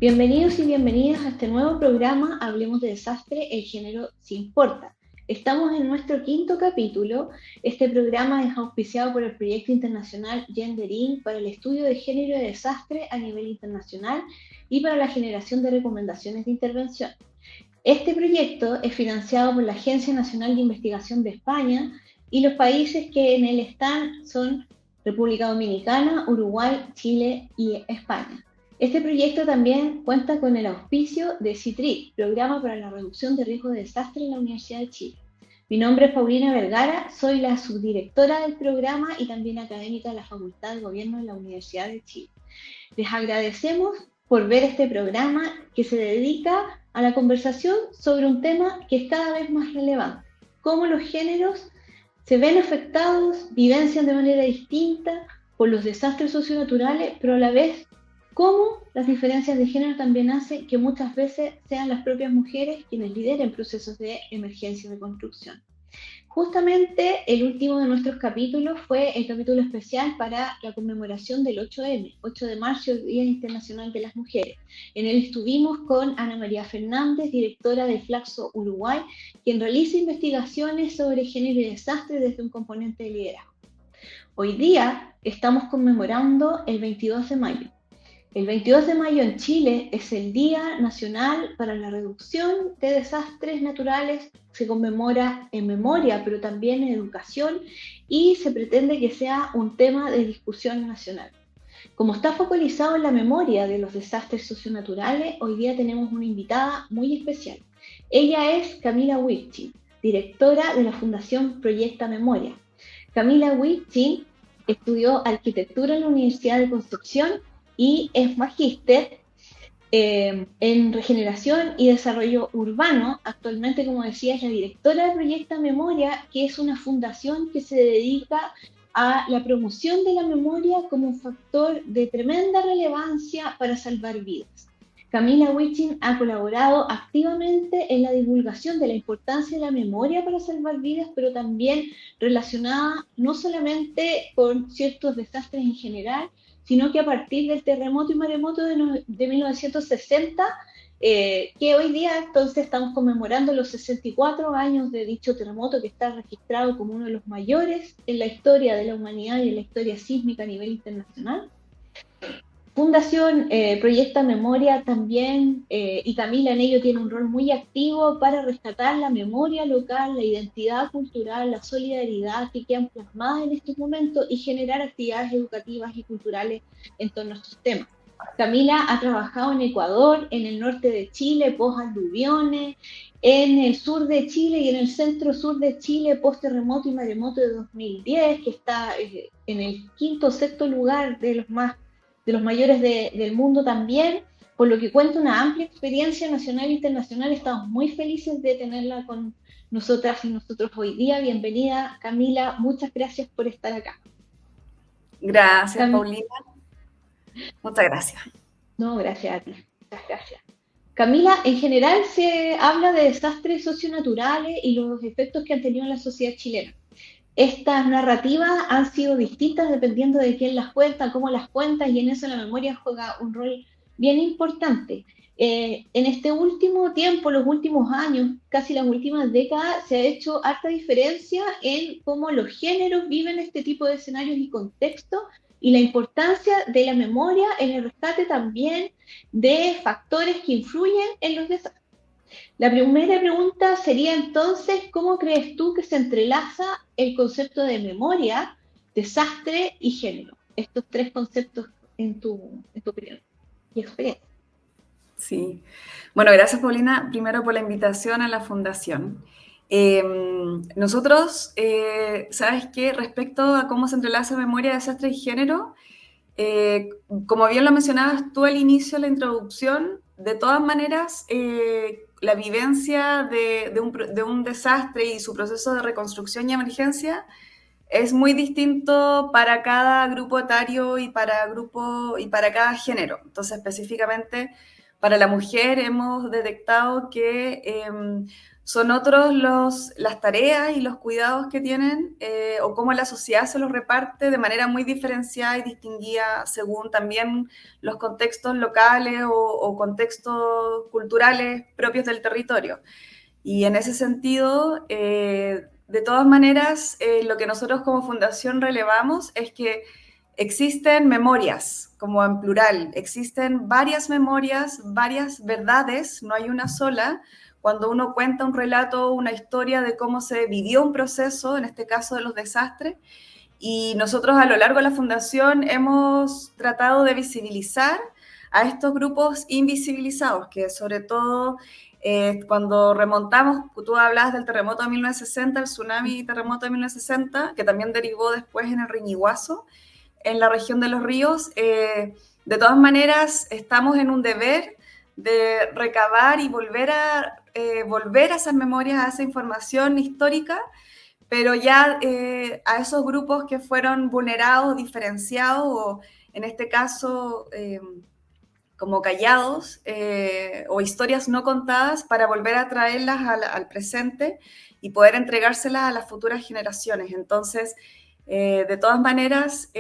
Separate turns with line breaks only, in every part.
Bienvenidos y bienvenidas a este nuevo programa Hablemos de Desastre, el género sí importa. Estamos en nuestro quinto capítulo. Este programa es auspiciado por el proyecto internacional Gender Inc. para el estudio de género de desastre a nivel internacional y para la generación de recomendaciones de intervención. Este proyecto es financiado por la Agencia Nacional de Investigación de España y los países que en él están son República Dominicana, Uruguay, Chile y España. Este proyecto también cuenta con el auspicio de CITRIC, Programa para la Reducción de Riesgo de Desastre en la Universidad de Chile. Mi nombre es Paulina Vergara, soy la subdirectora del programa y también académica de la Facultad de Gobierno de la Universidad de Chile. Les agradecemos por ver este programa que se dedica a la conversación sobre un tema que es cada vez más relevante: cómo los géneros se ven afectados, vivencian de manera distinta por los desastres socionaturales, pero a la vez cómo las diferencias de género también hacen que muchas veces sean las propias mujeres quienes lideren procesos de emergencia y reconstrucción. Justamente el último de nuestros capítulos fue el capítulo especial para la conmemoración del 8M, 8 de marzo, el Día Internacional de las Mujeres. En él estuvimos con Ana María Fernández, directora de Flaxo Uruguay, quien realiza investigaciones sobre género y desastre desde un componente de liderazgo. Hoy día estamos conmemorando el 22 de mayo. El 22 de mayo en Chile es el Día Nacional para la Reducción de Desastres Naturales. Se conmemora en memoria, pero también en educación, y se pretende que sea un tema de discusión nacional. Como está focalizado en la memoria de los desastres socionaturales, hoy día tenemos una invitada muy especial. Ella es Camila Wittgen, directora de la Fundación Proyecta Memoria. Camila Wittgen estudió arquitectura en la Universidad de Concepción y es magíster en regeneración y desarrollo urbano. Actualmente, como decía, es la directora de Proyecta Memoria, que es una fundación que se dedica a la promoción de la memoria como un factor de tremenda relevancia para salvar vidas. Camila Wittgen ha colaborado activamente en la divulgación de la importancia de la memoria para salvar vidas, pero también relacionada no solamente con ciertos desastres en general, sino que a partir del terremoto y maremoto de 1960, que hoy día entonces estamos conmemorando los 64 años de dicho terremoto, que está registrado como uno de los mayores en la historia de la humanidad y en la historia sísmica a nivel internacional. Fundación Proyecta Memoria también, y Camila en ello tiene un rol muy activo para rescatar la memoria local, la identidad cultural, la solidaridad que quedan plasmadas en estos momentos y generar actividades educativas y culturales en torno a estos temas. Camila ha trabajado en Ecuador, en el norte de Chile, post-aluviones, en el sur de Chile y en el centro-sur de Chile, post-terremoto y maremoto de 2010, que está en el quinto o sexto lugar de los mayores del mundo también, por lo que cuenta una amplia experiencia nacional e internacional. Estamos muy felices de tenerla con nosotras y nosotros hoy día. Bienvenida, Camila, muchas gracias por estar acá.
Gracias, Paulina. Muchas gracias.
No, gracias a ti, muchas gracias. Camila, en general se habla de desastres socionaturales y los efectos que han tenido en la sociedad chilena. Estas narrativas han sido distintas dependiendo de quién las cuenta, cómo las cuenta, y en eso la memoria juega un rol bien importante. En este último tiempo, los últimos años, casi las últimas décadas, se ha hecho harta diferencia en cómo los géneros viven este tipo de escenarios y contextos, y la importancia de la memoria en el rescate también de factores que influyen en los desastres. La primera pregunta sería entonces, ¿cómo crees tú que se entrelaza el concepto de memoria, desastre y género? Estos tres conceptos en tu opinión y experiencia.
Sí. Bueno, gracias, Paulina, primero por la invitación a la fundación. Nosotros, ¿sabes qué? Respecto a cómo se entrelaza memoria, desastre y género, como bien lo mencionabas tú al inicio de la introducción, de todas maneras, la vivencia de un desastre y su proceso de reconstrucción y emergencia es muy distinto para cada grupo etario y para cada género. Entonces, específicamente, para la mujer hemos detectado que son otros las tareas y los cuidados que tienen, o cómo la sociedad se los reparte de manera muy diferenciada y distinguida según también los contextos locales o contextos culturales propios del territorio. Y en ese sentido, de todas maneras, lo que nosotros como fundación relevamos es que existen memorias, como en plural, existen varias memorias, varias verdades, no hay una sola. Cuando uno cuenta un relato, una historia de cómo se vivió un proceso, en este caso de los desastres, y nosotros a lo largo de la fundación hemos tratado de visibilizar a estos grupos invisibilizados, que sobre todo cuando remontamos, tú hablas del terremoto de 1960, el tsunami terremoto de 1960, que también derivó después en el Riñiguazo, en la región de los ríos. De todas maneras, estamos en un deber de recabar y volver a esas memorias, a esa información histórica, pero ya a esos grupos que fueron vulnerados, diferenciados, o en este caso como callados, o historias no contadas, para volver a traerlas al presente y poder entregárselas a las futuras generaciones. Entonces, de todas maneras,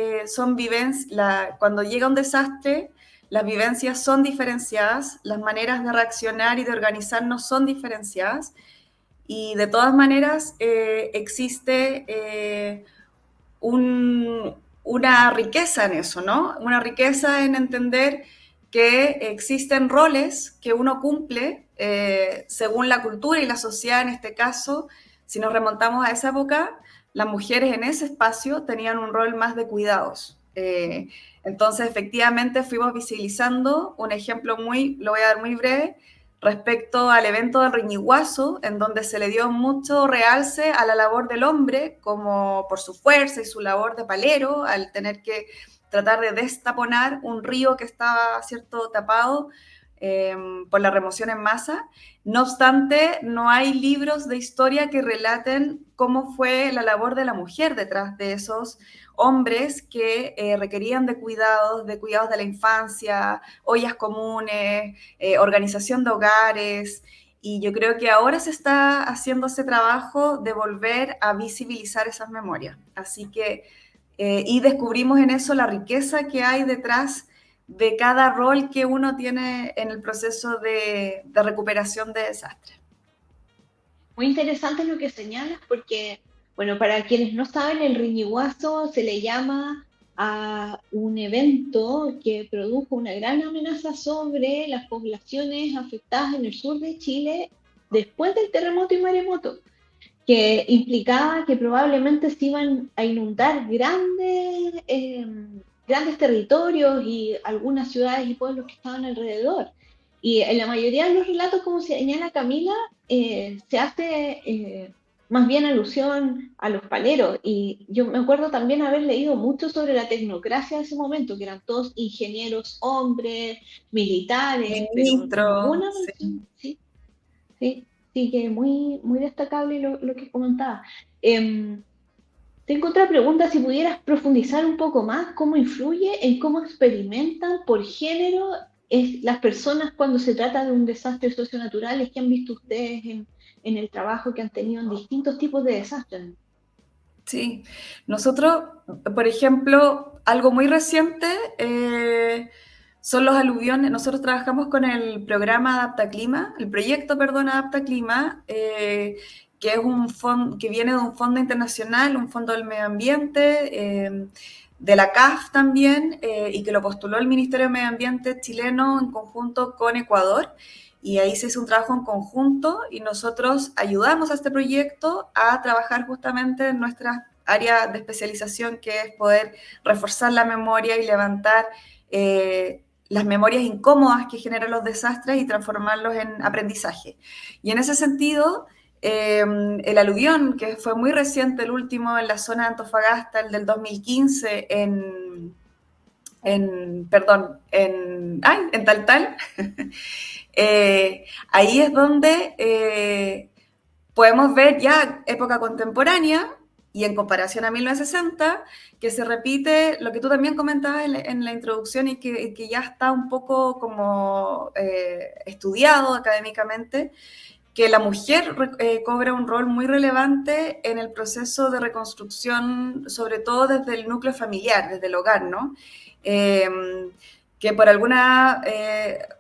cuando llega un desastre, las vivencias son diferenciadas, las maneras de reaccionar y de organizarnos son diferenciadas, y de todas maneras existe una riqueza en eso, ¿no? Una riqueza en entender que existen roles que uno cumple según la cultura y la sociedad. En este caso, si nos remontamos a esa época, las mujeres en ese espacio tenían un rol más de cuidados. Entonces, efectivamente, fuimos visibilizando un ejemplo lo voy a dar muy breve, respecto al evento del Riñiguazo, en donde se le dio mucho realce a la labor del hombre, como por su fuerza y su labor de palero, al tener que tratar de destaponar un río que estaba, ¿cierto?, tapado por la remoción en masa. No obstante, no hay libros de historia que relaten cómo fue la labor de la mujer detrás de esos hombres que requerían de cuidados de la infancia, ollas comunes, organización de hogares. Y yo creo que ahora se está haciendo ese trabajo de volver a visibilizar esas memorias. Así que, y descubrimos en eso la riqueza que hay detrás de cada rol que uno tiene en el proceso de recuperación de desastres.
Muy interesante lo que señalas porque, bueno, para quienes no saben, el Riñiguazo se le llama a un evento que produjo una gran amenaza sobre las poblaciones afectadas en el sur de Chile después del terremoto y maremoto, que implicaba que probablemente se iban a inundar grandes territorios y algunas ciudades y pueblos que estaban alrededor. Y en la mayoría de los relatos, como señala Camila, se hace más bien alusión a los paleros. Y yo me acuerdo también haber leído mucho sobre la tecnocracia de ese momento, que eran todos ingenieros, hombres, militares, pero
Ministro,
ninguna
sí.
mención. Sí, sí, sí, que muy, muy destacable lo que comentaba. Em, Tengo otra pregunta, si pudieras profundizar un poco más, ¿cómo influye en cómo experimentan por género las personas cuando se trata de un desastre socionaturales que han visto ustedes en el trabajo que han tenido en distintos tipos de desastres?
Sí, nosotros, por ejemplo, algo muy reciente son los aluviones. Nosotros trabajamos con el programa Adaptaclima, el proyecto, perdón, Adaptaclima, que es un fondo que viene de un fondo internacional, un fondo del medio ambiente, de la CAF también, y que lo postuló el Ministerio de Medio Ambiente chileno en conjunto con Ecuador. Y ahí se hizo un trabajo en conjunto y nosotros ayudamos a este proyecto a trabajar justamente en nuestra área de especialización, que es poder reforzar la memoria y levantar las memorias incómodas que generan los desastres y transformarlos en aprendizaje. Y en ese sentido, el aluvión, que fue muy reciente, el último en la zona de Antofagasta, el del 2015, en Taltal, ahí es donde podemos ver ya época contemporánea, Y en comparación a 1960, que se repite lo que tú también comentabas en la introducción y que ya está un poco como estudiado académicamente, que la mujer cobra un rol muy relevante en el proceso de reconstrucción, sobre todo desde el núcleo familiar, desde el hogar, ¿no? Que por alguna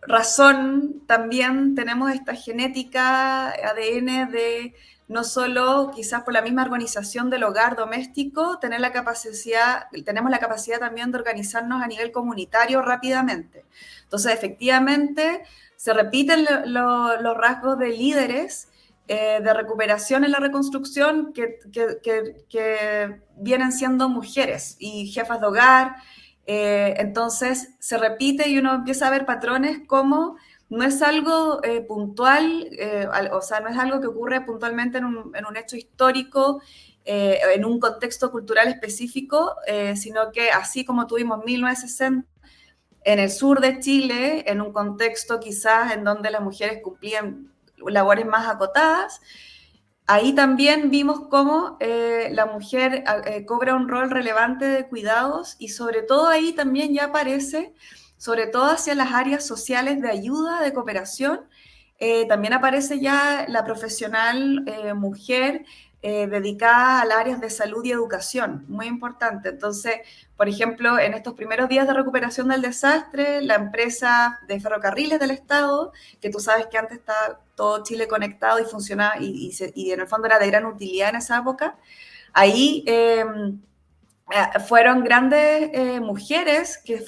razón también tenemos esta genética, ADN de no solo quizás por la misma organización del hogar doméstico, tenemos la capacidad también de organizarnos a nivel comunitario rápidamente. Entonces, efectivamente, se repiten los rasgos de líderes de recuperación en la reconstrucción que vienen siendo mujeres y jefas de hogar. Entonces se repite y uno empieza a ver patrones como no es algo puntual, o sea, no es algo que ocurre puntualmente en un hecho histórico, en un contexto cultural específico, sino que así como tuvimos 1960, en el sur de Chile, en un contexto quizás en donde las mujeres cumplían labores más acotadas, ahí también vimos cómo la mujer cobra un rol relevante de cuidados y sobre todo ahí también ya aparece, sobre todo hacia las áreas sociales de ayuda, de cooperación, también aparece ya la profesional mujer dedicada al área de salud y educación, muy importante. Entonces, por ejemplo, en estos primeros días de recuperación del desastre, la empresa de ferrocarriles del Estado, que tú sabes que antes estaba todo Chile conectado y funcionaba, y en el fondo era de gran utilidad en esa época, ahí fueron grandes mujeres que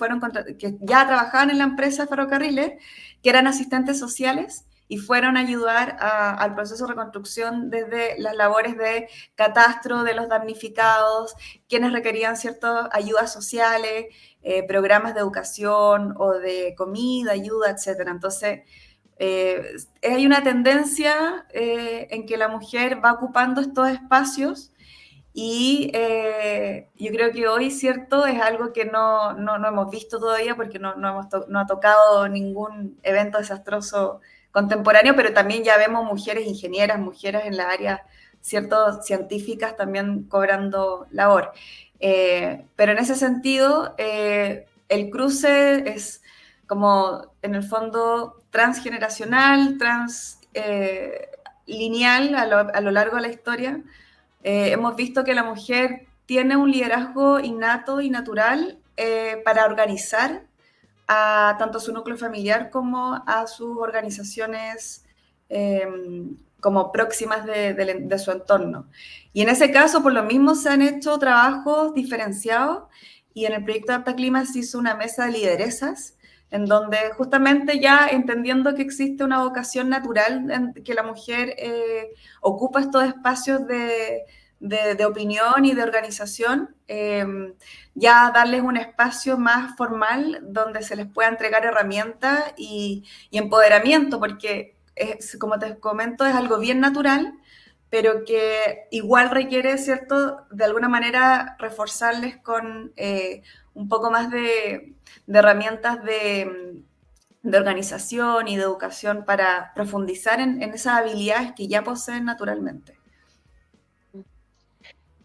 ya trabajaban en la empresa de ferrocarriles, que eran asistentes sociales, y fueron a ayudar al proceso de reconstrucción desde las labores de catastro de los damnificados, quienes requerían ciertas ayudas sociales, programas de educación o de comida, ayuda, etc. Entonces, hay una tendencia en que la mujer va ocupando estos espacios y yo creo que hoy, cierto, es algo que no hemos visto todavía porque no ha tocado ningún evento desastroso contemporáneo, pero también ya vemos mujeres ingenieras, mujeres en las áreas, cierto, científicas también cobrando labor. Pero en ese sentido, el cruce es como, en el fondo, transgeneracional, lineal a lo largo de la historia. Hemos visto que la mujer tiene un liderazgo innato y natural para organizar a tanto su núcleo familiar como a sus organizaciones eh, como próximas de su entorno. Y en ese caso, por lo mismo, se han hecho trabajos diferenciados y en el proyecto Adapta Clima se hizo una mesa de lideresas en donde justamente ya entendiendo que existe una vocación natural en que la mujer ocupa estos espacios de opinión y de organización, ya darles un espacio más formal donde se les pueda entregar herramientas y empoderamiento, porque como te comento, es algo bien natural, pero que igual requiere, ¿cierto?, de alguna manera reforzarles con un poco más de herramientas de organización y de educación para profundizar en esas habilidades que ya poseen naturalmente.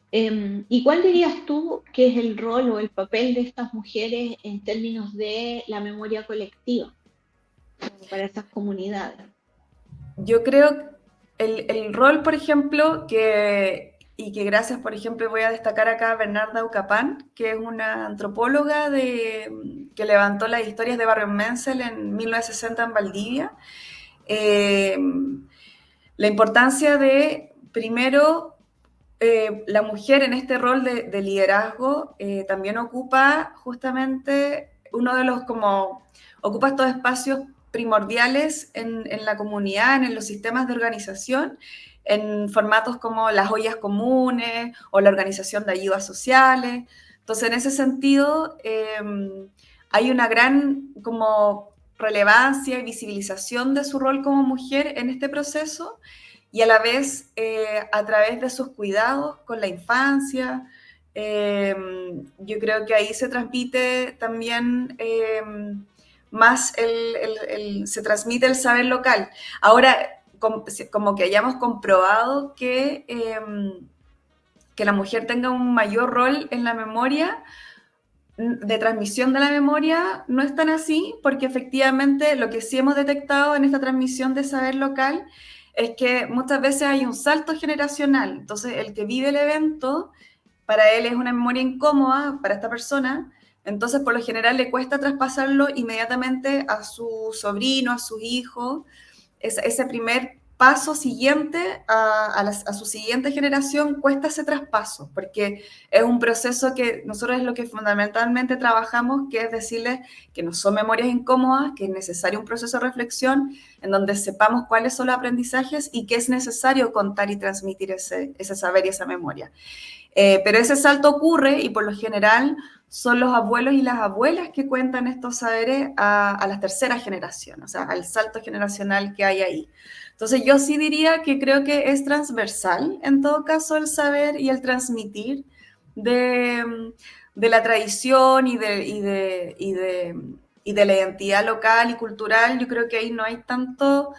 ¿Y cuál dirías tú que es el rol o el papel de estas mujeres en términos de la memoria colectiva para esas comunidades?
Yo creo el rol, por ejemplo, y que gracias, por ejemplo, voy a destacar acá a Bernarda Ucapán, que es una antropóloga que levantó las historias de Barrio Menzel en 1960 en Valdivia. Eh, la importancia de, primero, la mujer en este rol de liderazgo también ocupa justamente uno de los como, ocupa estos espacios primordiales en la comunidad, en los sistemas de organización, en formatos como las ollas comunes o la organización de ayudas sociales. Entonces, en ese sentido, hay una gran como relevancia y visibilización de su rol como mujer en este proceso y a la vez a través de sus cuidados con la infancia. Yo creo que ahí se transmite también más se transmite el saber local. Ahora, como que hayamos comprobado que que la mujer tenga un mayor rol en la memoria, de transmisión de la memoria, no es tan así, porque efectivamente lo que sí hemos detectado en esta transmisión de saber local es que muchas veces hay un salto generacional. Entonces, el que vive el evento, para él es una memoria incómoda para esta persona, entonces por lo general le cuesta traspasarlo inmediatamente a su sobrino, a su hijo, ese primer paso siguiente a su siguiente generación cuesta ese traspaso, porque es un proceso que nosotros es lo que fundamentalmente trabajamos, que es decirles que no son memorias incómodas, que es necesario un proceso de reflexión en donde sepamos cuáles son los aprendizajes y que es necesario contar y transmitir ese saber y esa memoria. Pero ese salto ocurre y por lo general son los abuelos y las abuelas que cuentan estos saberes a las terceras generaciones, o sea, al salto generacional que hay ahí. Entonces yo sí diría que creo que es transversal en todo caso el saber y el transmitir de, de la tradición y de la identidad local y cultural. Yo creo que ahí no hay tanto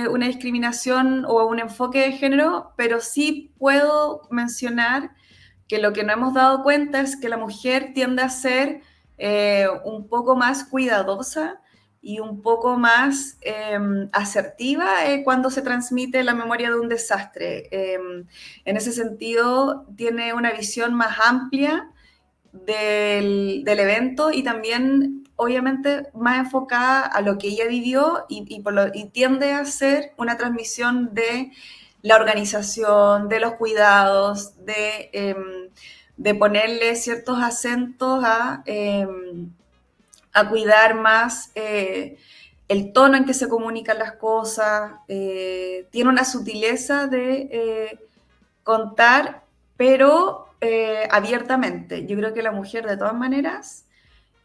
una discriminación o un enfoque de género, pero sí puedo mencionar que lo que no hemos dado cuenta es que la mujer tiende a ser un poco más cuidadosa y un poco más asertiva cuando se transmite la memoria de un desastre. En ese sentido, tiene una visión más amplia del evento y también obviamente más enfocada a lo que ella vivió y tiende a ser una transmisión de la organización, de los cuidados, de ponerle ciertos acentos a cuidar más el tono en que se comunican las cosas. Tiene una sutileza de contar, pero abiertamente. Yo creo que la mujer, de todas maneras,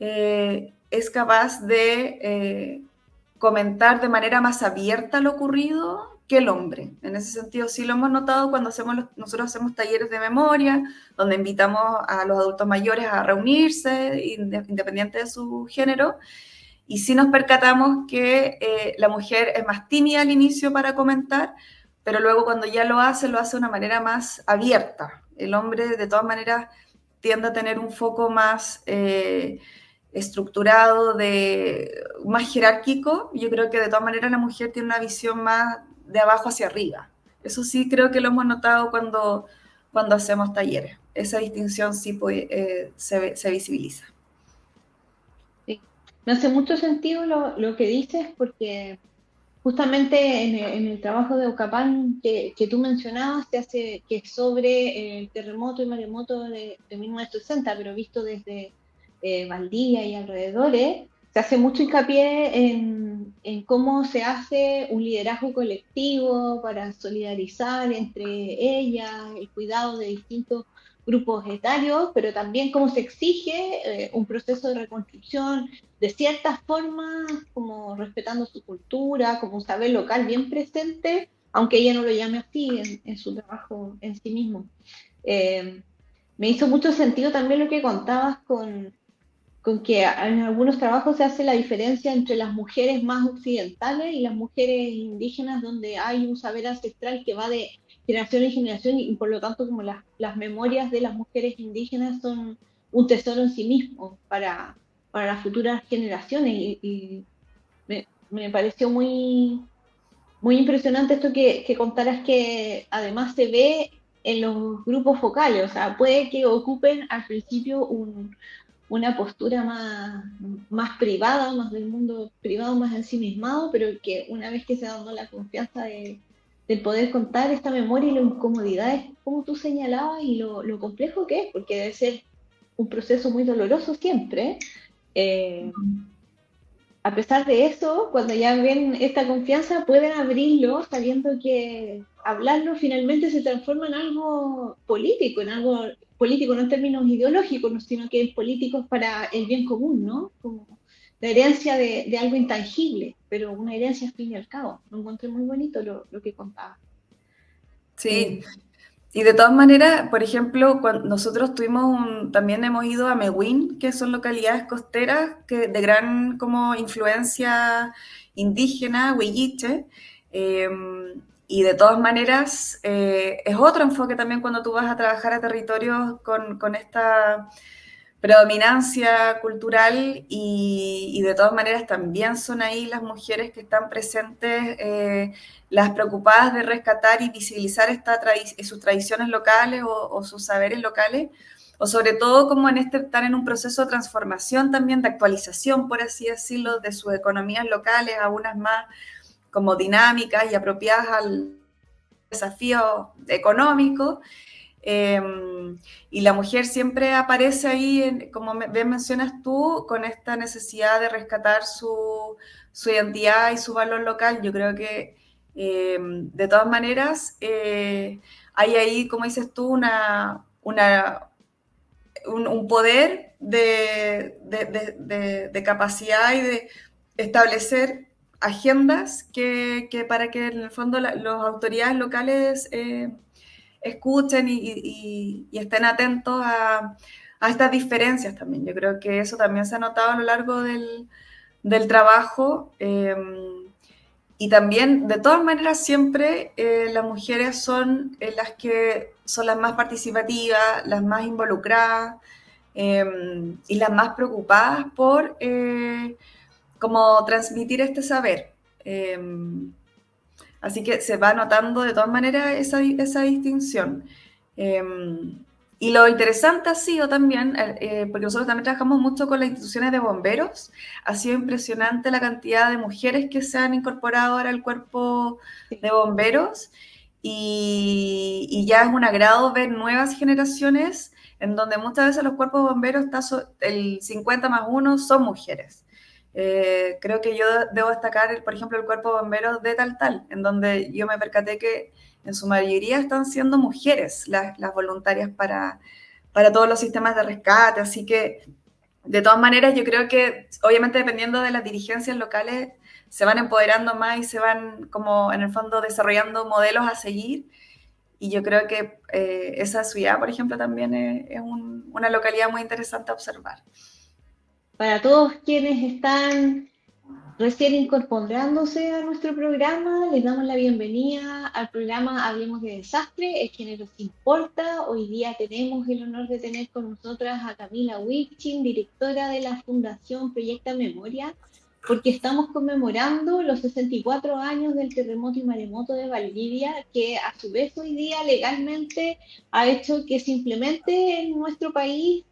es capaz de comentar de manera más abierta lo ocurrido que el hombre. En ese sentido, sí lo hemos notado cuando nosotros hacemos talleres de memoria, donde invitamos a los adultos mayores a reunirse, independiente de su género, y sí nos percatamos que la mujer es más tímida al inicio para comentar, pero luego cuando ya lo hace de una manera más abierta. El hombre, de todas maneras, tiende a tener un foco más estructurado, más jerárquico. Yo creo que de todas maneras la mujer tiene una visión más de abajo hacia arriba. Eso sí creo que lo hemos notado cuando hacemos talleres. Esa distinción sí se visibiliza.
Sí. Me hace mucho sentido lo que dices porque justamente en el trabajo de Ocapan que tú mencionabas, se hace que es sobre el terremoto y maremoto de 1960, pero visto desde Valdivia y alrededores, se hace mucho hincapié en cómo se hace un liderazgo colectivo para solidarizar entre ellas, el cuidado de distintos grupos etarios, pero también cómo se exige un proceso de reconstrucción de ciertas formas, como respetando su cultura, como un saber local bien presente, aunque ella no lo llame así en su trabajo en sí mismo. Eh, Me hizo mucho sentido también lo que contabas con que en algunos trabajos se hace la diferencia entre las mujeres más occidentales y las mujeres indígenas, donde hay un saber ancestral que va de generación en generación y por lo tanto como las memorias de las mujeres indígenas son un tesoro en sí mismo para las futuras generaciones y me pareció muy impresionante esto que contaras que además se ve en los grupos focales, o sea, puede que ocupen al principio una postura más privada, más del mundo privado, más ensimismado, pero que una vez que se ha dado la confianza del poder contar esta memoria y la incomodidad es como tú señalabas y lo complejo que es, porque debe ser un proceso muy doloroso siempre. Eh, a pesar de eso, cuando ya ven esta confianza, pueden abrirlo sabiendo que hablarlo finalmente se transforma en algo político, no en términos ideológicos, sino que en políticos para el bien común, ¿no? Como la herencia de algo intangible, pero una herencia al fin y al cabo. Lo encontré muy bonito lo que contaba.
Sí, y de todas maneras, por ejemplo, cuando nosotros también hemos ido a Mewin, que son localidades costeras de gran como influencia indígena, huilliche, eh, y de todas maneras, es otro enfoque también cuando tú vas a trabajar a territorios con esta predominancia cultural y de todas maneras también son ahí las mujeres que están presentes, las preocupadas de rescatar y visibilizar sus tradiciones locales o sus saberes locales, o sobre todo como están en un proceso de transformación también, de actualización, por así decirlo, de sus economías locales a unas más como dinámicas y apropiadas al desafío económico. Y la mujer siempre aparece ahí, como bien mencionas tú, con esta necesidad de rescatar su identidad y su valor local. Yo creo que de todas maneras hay ahí, como dices tú, un poder de capacidad y de establecer agendas que para que en el fondo las autoridades locales escuchen y estén atentos a estas diferencias también. Yo creo que eso también se ha notado a lo largo del trabajo. Y también, de todas maneras, siempre las mujeres son las que son las más participativas, las más involucradas y las más preocupadas por como transmitir este saber. Así que se va notando de todas maneras esa distinción. Y lo interesante ha sido también, porque nosotros también trabajamos mucho con las instituciones de bomberos, ha sido impresionante la cantidad de mujeres que se han incorporado ahora al cuerpo de bomberos y ya es un agrado ver nuevas generaciones en donde muchas veces los cuerpos de bomberos, el 50+1 son mujeres. Creo que yo debo destacar, por ejemplo, el cuerpo de bomberos de Taltal, en donde yo me percaté que en su mayoría están siendo mujeres las voluntarias para todos los sistemas de rescate, así que de todas maneras yo creo que obviamente dependiendo de las dirigencias locales se van empoderando más y se van como en el fondo desarrollando modelos a seguir y yo creo que esa ciudad, por ejemplo, también es una localidad muy interesante a observar.
Para todos quienes están recién incorporándose a nuestro programa, les damos la bienvenida al programa Hablemos de Desastre, el género se importa. Hoy día tenemos el honor de tener con nosotras a Camila Wittchen, directora de la Fundación Proyecta Memoria, porque estamos conmemorando los 64 años del terremoto y maremoto de Valdivia, que a su vez hoy día legalmente ha hecho que se implemente en nuestro país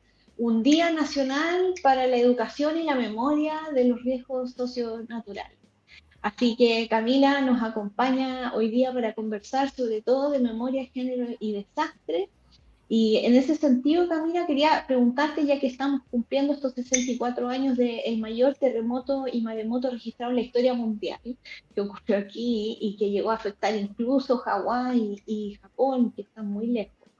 un Día Nacional para la Educación y la Memoria de los Riesgos Socionaturales. Así que Camila nos acompaña hoy día para conversar sobre todo de memoria, género y desastre. Y en ese sentido, Camila, quería preguntarte, ya que estamos cumpliendo estos 64 años del mayor terremoto y maremoto registrado en la historia mundial, que ocurrió aquí y que llegó a afectar incluso Hawái y Japón, que están muy lejos.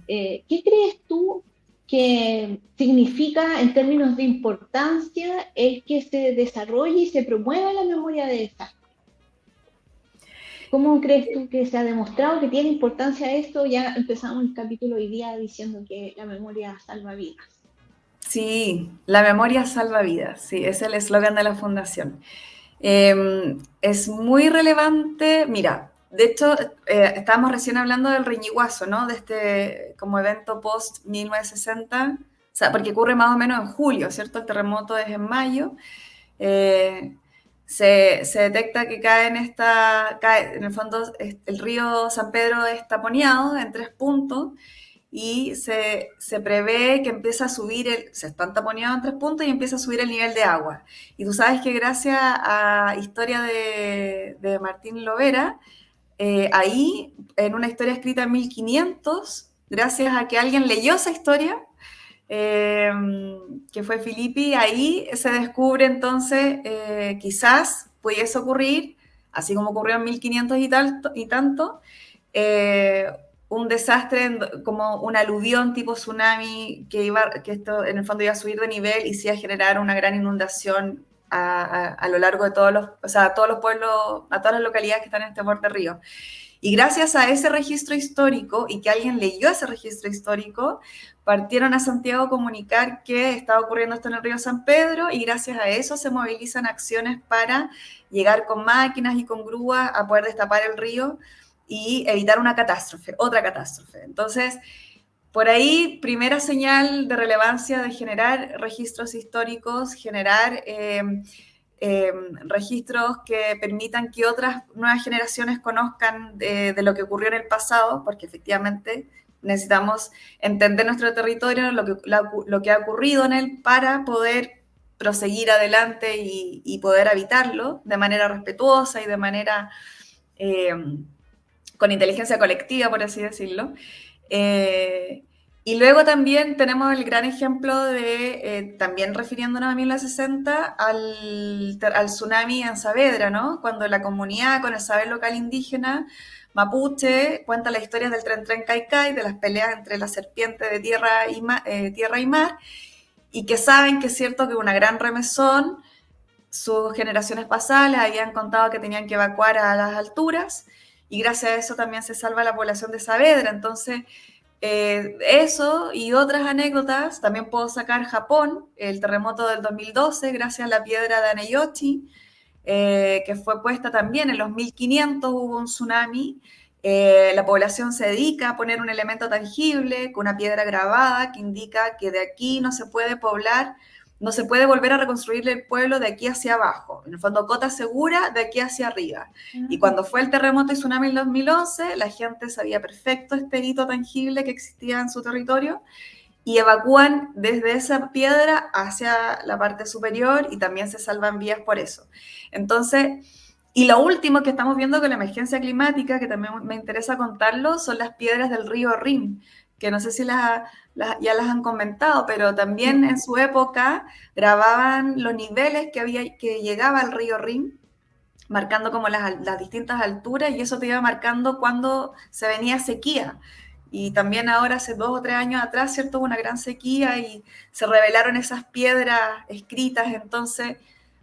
¿Qué crees tú que significa en términos de importancia el que se desarrolle y se promueva la memoria de desastre? ¿Cómo crees tú que se ha demostrado que tiene importancia esto? Ya empezamos el capítulo hoy día diciendo que la memoria salva vidas.
Sí, la memoria salva vidas, sí, es el eslogan de la fundación. Es muy relevante, mira, de hecho, estábamos recién hablando del Reñiguazo, ¿no? De este como evento post-1960, o sea, porque ocurre más o menos en julio, ¿cierto? El terremoto es en mayo. Se detecta que cae en el fondo, el río San Pedro es taponeado en 3 puntos y se prevé que empieza a subir, se están taponeados en 3 puntos y empieza a subir el nivel de agua. Y tú sabes que gracias a historia de Martín Lovera, ahí, en una historia escrita en 1500, gracias a que alguien leyó esa historia, que fue Filippi, ahí se descubre entonces quizás pudiese ocurrir, así como ocurrió en 1500 y tanto, un desastre como un aluvión tipo tsunami que esto en el fondo iba a subir de nivel y se iba a generar una gran inundación a lo largo de todos los pueblos, a todas las localidades que están en este borde río. Y gracias a ese registro histórico y que alguien leyó ese registro histórico, partieron a Santiago a comunicar que estaba ocurriendo esto en el río San Pedro y gracias a eso se movilizan acciones para llegar con máquinas y con grúas a poder destapar el río y evitar una catástrofe, otra catástrofe. Entonces, por ahí, primera señal de relevancia de generar registros históricos, generar registros que permitan que otras nuevas generaciones conozcan de lo que ocurrió en el pasado, porque efectivamente necesitamos entender nuestro territorio, lo que ha ocurrido en él para poder proseguir adelante y poder habitarlo de manera respetuosa y de manera con inteligencia colectiva, por así decirlo. Y luego también tenemos el gran ejemplo de, también refiriéndonos a 1960, al tsunami en Saavedra, ¿no? Cuando la comunidad con el saber local indígena mapuche cuenta la historia del Tren Caicay, de las peleas entre la serpiente de tierra y mar, y que saben que es cierto que una gran remesón, sus generaciones pasadas les habían contado que tenían que evacuar a las alturas, y gracias a eso también se salva la población de Saavedra. Entonces, eso y otras anécdotas, también puedo sacar Japón, el terremoto del 2012, gracias a la piedra de Aneyoshi, que fue puesta también en los 1500, hubo un tsunami. La población se dedica a poner un elemento tangible, con una piedra grabada, que indica que de aquí no se puede poblar, no se puede volver a reconstruir el pueblo de aquí hacia abajo. En el fondo, cota segura de aquí hacia arriba. Y cuando fue el terremoto y tsunami en 2011, la gente sabía perfecto este hito tangible que existía en su territorio y evacúan desde esa piedra hacia la parte superior y también se salvan vías por eso. Entonces, y lo último que estamos viendo con la emergencia climática, que también me interesa contarlo, son las piedras del río Rin, que no sé si ya las han comentado, pero también en su época grababan los niveles que llegaba al río Rin, marcando como las distintas alturas, y eso te iba marcando cuando se venía sequía. Y también ahora, hace 2 o 3 años atrás, ¿cierto? Hubo una gran sequía y se revelaron esas piedras escritas. Entonces,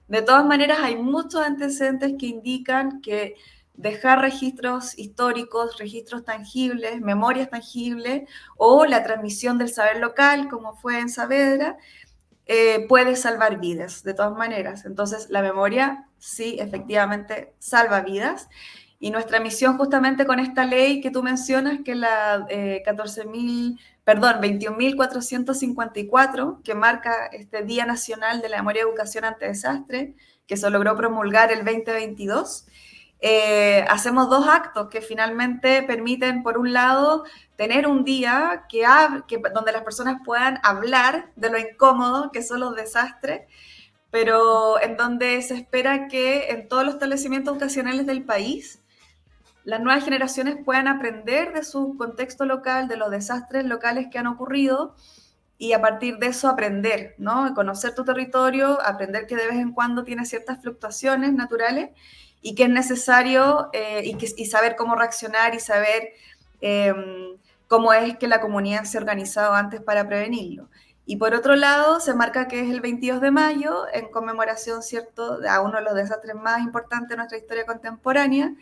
de todas maneras, hay muchos antecedentes que indican que dejar registros históricos, registros tangibles, memorias tangibles, o la transmisión del saber local, como fue en Saavedra, puede salvar vidas, de todas maneras. Entonces, la memoria sí, efectivamente, salva vidas. Y nuestra misión justamente con esta ley que tú mencionas, que es la 21.454, que marca este Día Nacional de la Memoria y Educación ante Desastre, que se logró promulgar el 2022, hacemos 2 actos que finalmente permiten, por un lado, tener un día donde las personas puedan hablar de lo incómodo que son los desastres, pero en donde se espera que en todos los establecimientos educacionales del país las nuevas generaciones puedan aprender de su contexto local, de los desastres locales que han ocurrido, y a partir de eso aprender, ¿no? Conocer tu territorio, aprender que de vez en cuando tiene ciertas fluctuaciones naturales y que es necesario y saber cómo reaccionar y saber cómo es que la comunidad se ha organizado antes para prevenirlo. Y por otro lado, se marca que es el 22 de mayo, en conmemoración, ¿cierto?, a uno de los desastres más importantes de nuestra historia contemporánea,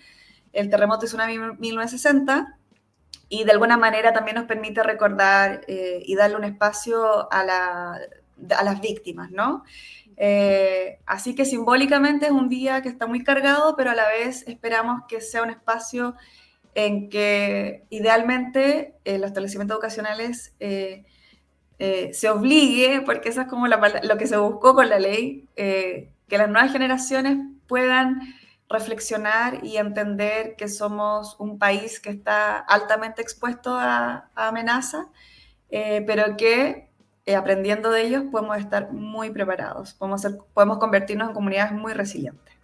el terremoto y tsunami 1960, y de alguna manera también nos permite recordar y darle un espacio a las víctimas, ¿no? Así que simbólicamente es un día que está muy cargado, pero a la vez esperamos que sea un espacio en que idealmente los establecimientos educacionales se obligue, porque eso es como lo que se buscó con la ley, que las nuevas generaciones puedan reflexionar y entender que somos un país que está altamente expuesto a amenazas, pero que aprendiendo de ellos podemos estar muy preparados, podemos convertirnos en comunidades muy resilientes.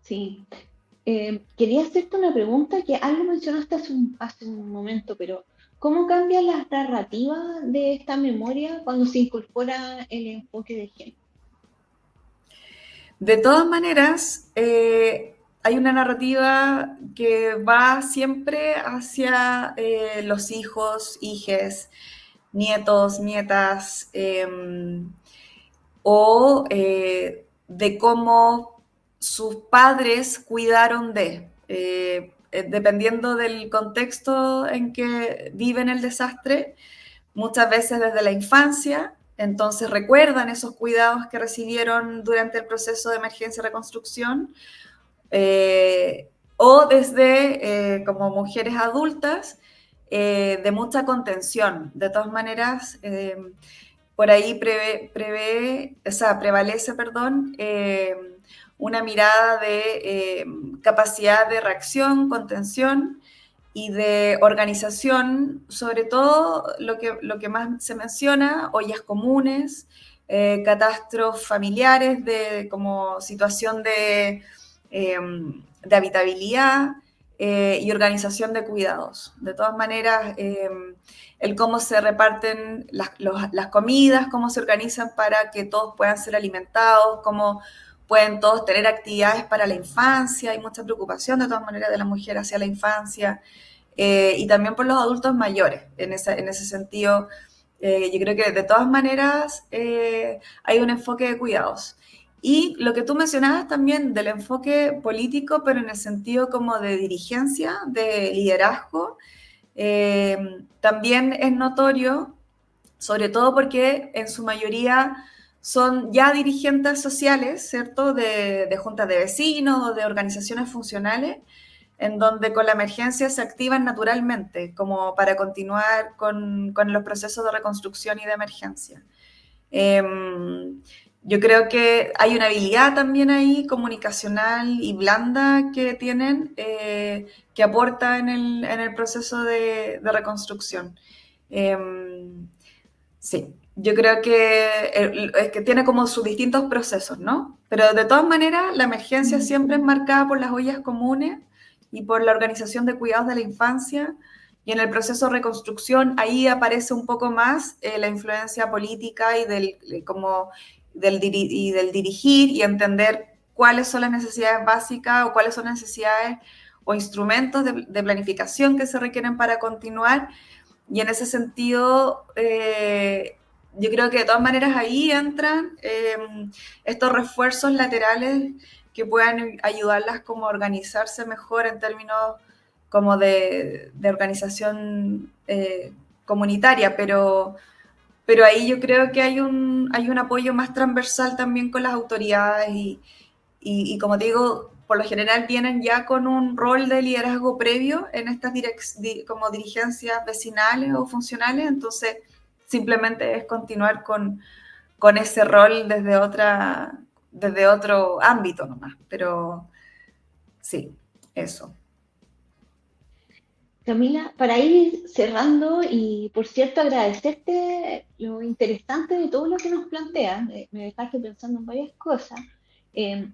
Sí. Quería hacerte una pregunta que algo mencionaste hace un momento, pero ¿cómo cambia la narrativa de esta memoria cuando se incorpora el enfoque de género?
De todas maneras, hay una narrativa que va siempre hacia los hijos, hijes, nietos, nietas, o de cómo sus padres cuidaron dependiendo del contexto en que viven el desastre, muchas veces desde la infancia. Entonces recuerdan esos cuidados que recibieron durante el proceso de emergencia y reconstrucción, o desde como mujeres adultas de mucha contención. De todas maneras, por ahí prevalece, perdón, una mirada de capacidad de reacción, contención y de organización, sobre todo lo que más se menciona, ollas comunes, catástrofes familiares, como situación de habitabilidad y organización de cuidados. De todas maneras, el cómo se reparten las comidas, cómo se organizan para que todos puedan ser alimentados, cómo pueden todos tener actividades para la infancia. Hay mucha preocupación de todas maneras de la mujer hacia la infancia y también por los adultos mayores. En ese sentido, yo creo que de todas maneras hay un enfoque de cuidados. Y lo que tú mencionabas también del enfoque político, pero en el sentido como de dirigencia, de liderazgo, también es notorio, sobre todo porque en su mayoría son ya dirigentes sociales, ¿cierto? De juntas de vecinos o de organizaciones funcionales, en donde con la emergencia se activan naturalmente, como para continuar con los procesos de reconstrucción y de emergencia. Yo creo que hay una habilidad también ahí comunicacional y blanda que tienen que aporta en el proceso de reconstrucción. Sí, yo creo es que tiene como sus distintos procesos, ¿no? Pero de todas maneras, la emergencia siempre es marcada por las ollas comunes y por la organización de cuidados de la infancia. Y en el proceso de reconstrucción, ahí aparece un poco más la influencia política y del dirigir y entender cuáles son las necesidades básicas o cuáles son las necesidades o instrumentos de planificación que se requieren para continuar. Y en ese sentido, yo creo que de todas maneras ahí entran estos refuerzos laterales que puedan ayudarlas como a organizarse mejor en términos como de organización comunitaria, pero ahí yo creo que hay un apoyo más transversal también con las autoridades y como te digo, por lo general vienen ya con un rol de liderazgo previo en estas como dirigencias vecinales o funcionales, entonces simplemente es continuar con ese rol desde otro ámbito nomás, pero sí, eso.
Camila, para ir cerrando y por cierto agradecerte lo interesante de todo lo que nos planteas, me dejaste pensando en varias cosas.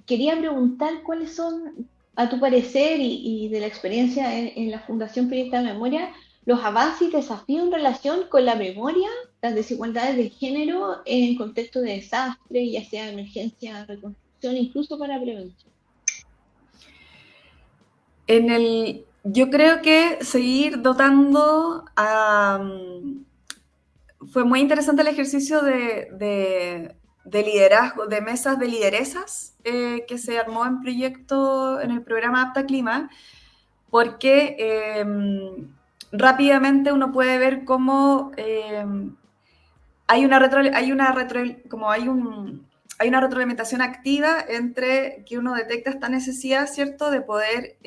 Quería preguntar cuáles son, a tu parecer y de la experiencia en la Fundación Proyecta Memoria, los avances y desafíos en relación con la memoria, las desigualdades de género en contexto de desastre, ya sea emergencia, reconstrucción, incluso para prevención.
Yo creo que seguir dotando fue muy interesante el ejercicio de liderazgo, de mesas de lideresas que se armó en el programa Apta Clima, porque rápidamente uno puede ver cómo hay una retroalimentación activa entre que uno detecta esta necesidad, ¿cierto?, de poder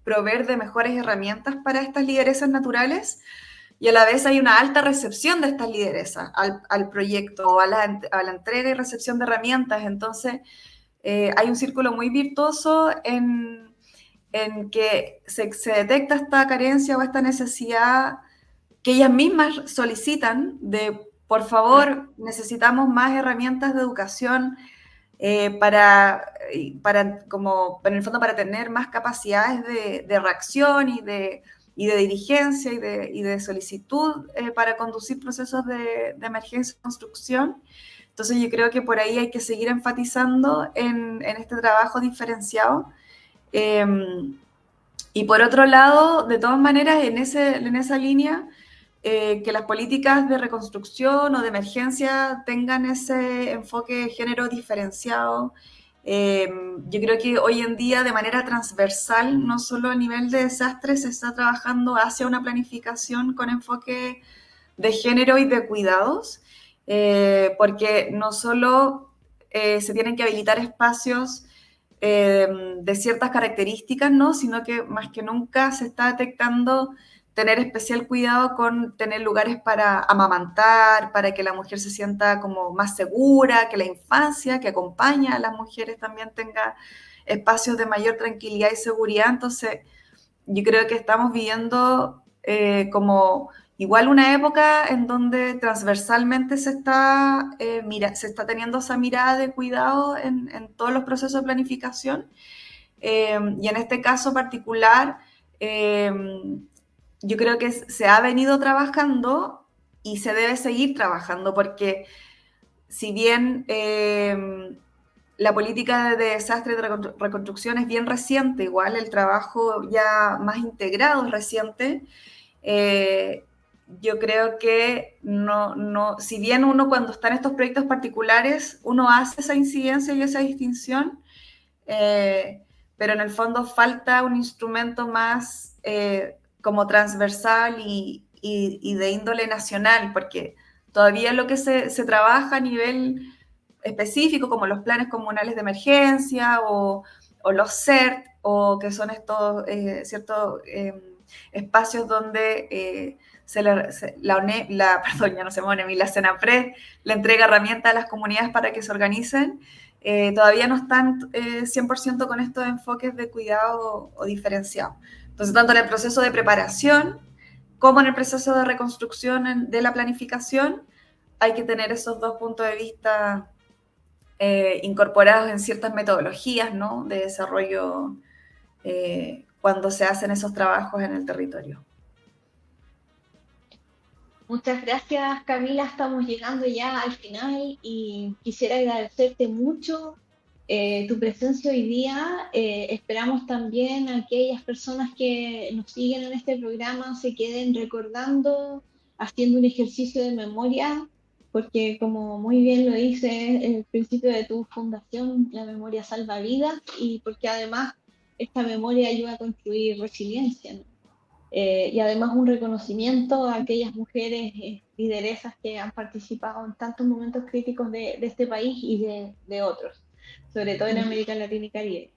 proveer de mejores herramientas para estas lideresas naturales, y a la vez hay una alta recepción de estas lideresas al proyecto o a la entrega y recepción de herramientas. Entonces, hay un círculo muy virtuoso en que se detecta esta carencia o esta necesidad que ellas mismas solicitan de, por favor, necesitamos más herramientas de educación como en el fondo para tener más capacidades de reacción y de dirigencia y de solicitud para conducir procesos de emergencia y construcción. Entonces yo creo que por ahí hay que seguir enfatizando en este trabajo diferenciado. Y por otro lado, de todas maneras, en esa línea, que las políticas de reconstrucción o de emergencia tengan ese enfoque de género diferenciado. Yo creo que hoy en día de manera transversal, no solo a nivel de desastre, se está trabajando hacia una planificación con enfoque de género y de cuidados, porque no solo se tienen que habilitar espacios de ciertas características, ¿no? Sino que más que nunca se está detectando tener especial cuidado con tener lugares para amamantar, para que la mujer se sienta como más segura, que la infancia que acompaña a las mujeres también tenga espacios de mayor tranquilidad y seguridad. Entonces, yo creo que estamos viviendo como igual una época en donde transversalmente se está teniendo esa mirada de cuidado en todos los procesos de planificación. Y en este caso particular, yo creo que se ha venido trabajando y se debe seguir trabajando, porque si bien la política de desastre y de reconstrucción es bien reciente, igual el trabajo ya más integrado es reciente, yo creo que si bien uno cuando está en estos proyectos particulares, uno hace esa incidencia y esa distinción, pero en el fondo falta un instrumento más como transversal y de índole nacional, porque todavía lo que se trabaja a nivel específico, como los planes comunales de emergencia o los CERT, o que son estos ciertos espacios donde perdón, ya no se pone, la CENAPRED le entrega herramientas a las comunidades para que se organicen. Todavía no están 100% con estos enfoques de cuidado o diferenciado. Entonces, tanto en el proceso de preparación como en el proceso de reconstrucción de la planificación, hay que tener esos dos puntos de vista incorporados en ciertas metodologías, ¿no?, de desarrollo cuando se hacen esos trabajos en el territorio.
Muchas gracias, Camila. Estamos llegando ya al final y quisiera agradecerte mucho tu presencia hoy día. Esperamos también a aquellas personas que nos siguen en este programa se queden recordando, haciendo un ejercicio de memoria, porque como muy bien lo dice el principio de tu fundación, la memoria salva vidas, y porque además esta memoria ayuda a construir resiliencia, ¿no? Y además un reconocimiento a aquellas mujeres lideresas que han participado en tantos momentos críticos de este país y de otros, sobre todo en América Latina y Caribe.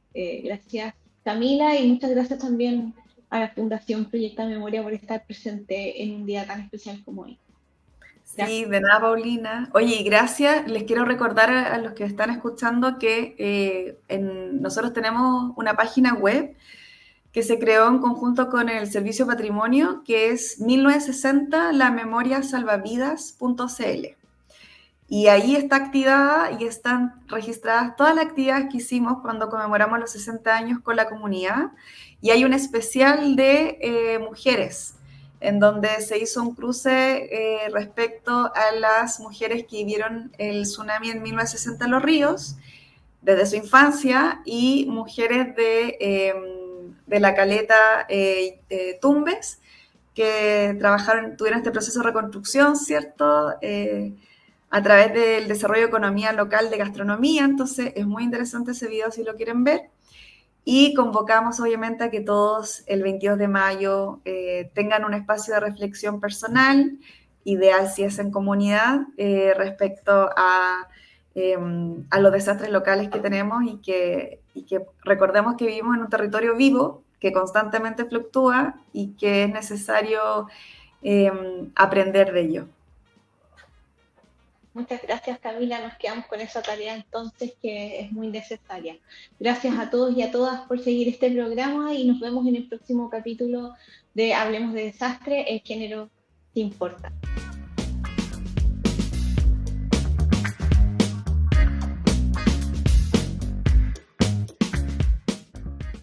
Gracias, Camila, y muchas gracias también a la Fundación Proyecta Memoria por estar presente en un día tan especial como hoy.
Gracias. Sí, de nada, Paulina. Oye, y gracias. Les quiero recordar a los que están escuchando que nosotros tenemos una página web que se creó en conjunto con el Servicio Patrimonio, que es 1960 lamemoriasalvavidas.cl. Y ahí está activada y están registradas todas las actividades que hicimos cuando conmemoramos los 60 años con la comunidad. Y hay un especial de mujeres, en donde se hizo un cruce respecto a las mujeres que vivieron el tsunami en 1960 en Los Ríos, desde su infancia, y mujeres de la caleta Tumbes, que tuvieron este proceso de reconstrucción, ¿cierto?, a través del desarrollo de economía local de gastronomía. Entonces es muy interesante ese video si lo quieren ver. Y convocamos obviamente a que todos el 22 de mayo tengan un espacio de reflexión personal, ideal si es en comunidad, respecto a los desastres locales que tenemos y que recordemos que vivimos en un territorio vivo que constantemente fluctúa y que es necesario aprender de ello.
Muchas gracias, Camila. Nos quedamos con esa tarea entonces que es muy necesaria. Gracias a todos y a todas por seguir este programa y nos vemos en el próximo capítulo de Hablemos de Desastre, el género te importa.